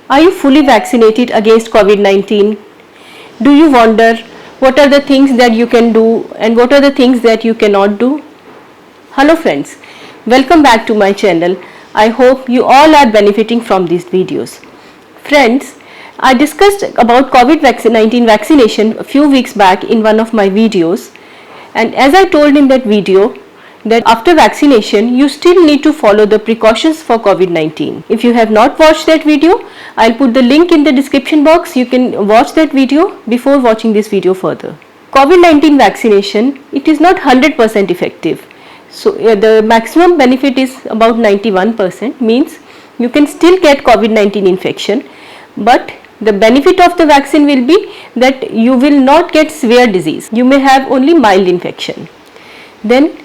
Are you fully vaccinated against COVID-19? Do you wonder what are the things that you can do and what are the things that you cannot do? Hello friends, welcome back to my channel. I hope you all are benefiting from these videos. Friends, I discussed about COVID-19 vaccination a few weeks back in one of my videos, and as I told in that video, that after vaccination you still need to follow the precautions for COVID-19. If you have not watched that video, I'll put the link in the description box. You can watch that video before watching this video further. COVID-19 vaccination, it is not 100% effective. So the maximum benefit is about 91%, means you can still get COVID-19 infection, but the benefit of the vaccine will be that you will not get severe disease. You may have only mild infection. Then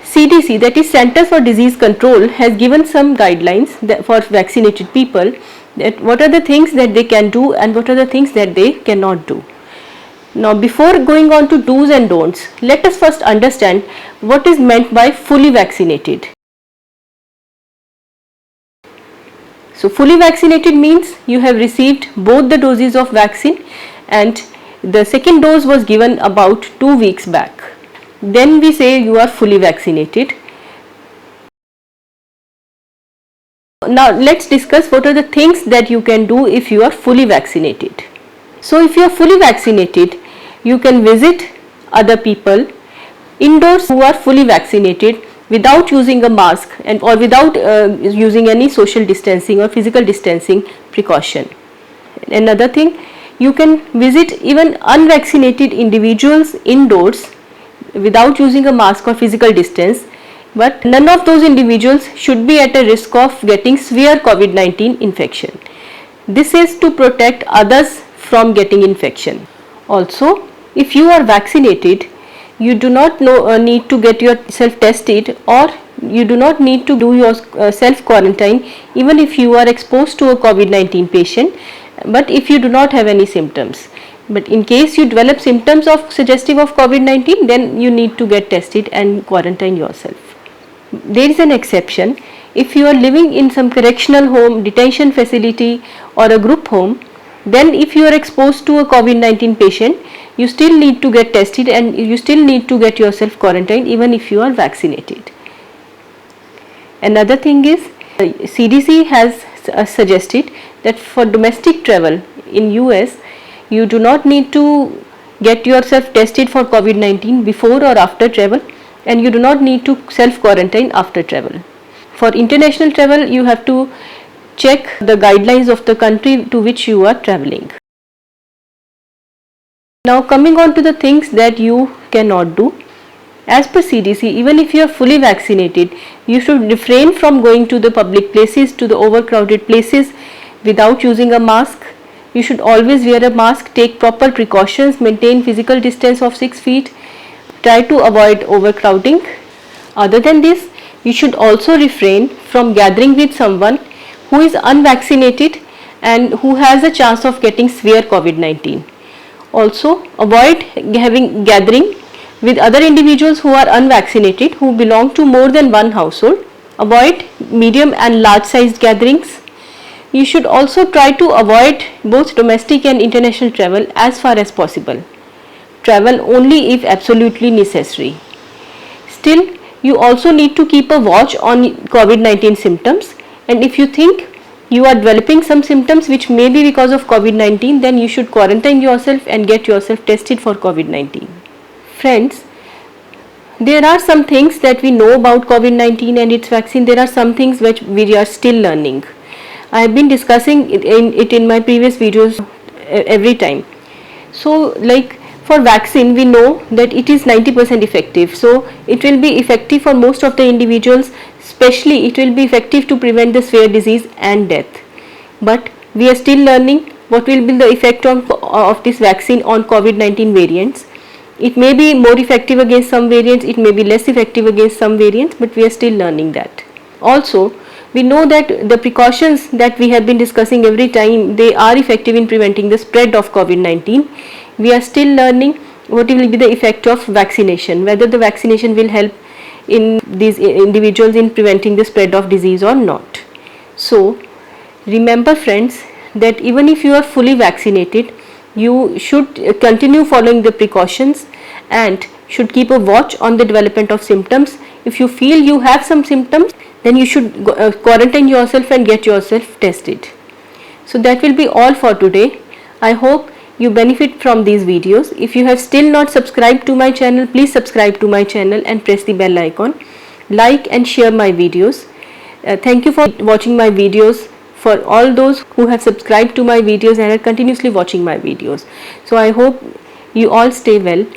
CDC, that is Centers for Disease Control, has given some guidelines for vaccinated people, that what are the things that they can do and what are the things that they cannot do. Now before going on to do's and don'ts, let us first understand what is meant by fully vaccinated. So fully vaccinated means you have received both the doses of vaccine and the second dose was given about 2 weeks back. Then we say you are fully vaccinated. Now let's discuss what are the things that you can do if you are fully vaccinated. So if you are fully vaccinated, you can visit other people indoors who are fully vaccinated without using a mask and or without using any social distancing or physical distancing precaution. Another thing, you can visit even unvaccinated individuals indoors without using a mask or physical distance, but none of those individuals should be at a risk of getting severe COVID-19 infection. This is to protect others from getting infection. Also, if you are vaccinated, you do not need to get yourself tested, or you do not need to do your self quarantine even if you are exposed to a COVID-19 patient, but if you do not have any symptoms. But in case you develop symptoms of suggestive of COVID-19, then you need to get tested and quarantine yourself. There is an exception. If you are living in some correctional home, detention facility or a group home, then if you are exposed to a COVID-19 patient, you still need to get tested and you still need to get yourself quarantined even if you are vaccinated. Another thing is, CDC has suggested that for domestic travel in US, you do not need to get yourself tested for COVID-19 before or after travel, and you do not need to self quarantine after travel. For international travel, you have to check the guidelines of the country to which you are traveling. Now coming on to the things that you cannot do. As per CDC, even if you are fully vaccinated, you should refrain from going to the public places, to the overcrowded places without using a mask. You should always wear a mask, take proper precautions, maintain physical distance of 6 feet, try to avoid overcrowding. Other than this, you should also refrain from gathering with someone who is unvaccinated and who has a chance of getting severe COVID-19. Also, avoid gathering with other individuals who are unvaccinated who belong to more than one household. Avoid medium and large sized gatherings. You should also try to avoid both domestic and international travel as far as possible. Travel only if absolutely necessary. Still, you also need to keep a watch on COVID-19 symptoms, and if you think you are developing some symptoms which may be because of COVID-19, then you should quarantine yourself and get yourself tested for COVID-19. Friends, there are some things that we know about COVID-19 and its vaccine. There are some things which we are still learning. I have been discussing it in my previous videos every time. So like for vaccine, we know that it is 90% effective. So it will be effective for most of the individuals, especially it will be effective to prevent the severe disease and death. But we are still learning what will be the effect of this vaccine on COVID-19 variants. It may be more effective against some variants, it may be less effective against some variants, but we are still learning that. Also, we know that the precautions that we have been discussing every time, they are effective in preventing the spread of COVID-19. We are still learning what will be the effect of vaccination, whether the vaccination will help in these individuals in preventing the spread of disease or not. So remember friends, that even if you are fully vaccinated, you should continue following the precautions and should keep a watch on the development of symptoms. If you feel you have some symptoms, then you should quarantine yourself and get yourself tested. So that will be all for today. I hope you benefit from these videos. If you have still not subscribed to my channel, please subscribe to my channel and press the bell icon. Like and share my videos. Thank you for watching my videos, for all those who have subscribed to my videos and are continuously watching my videos. So I hope you all stay well.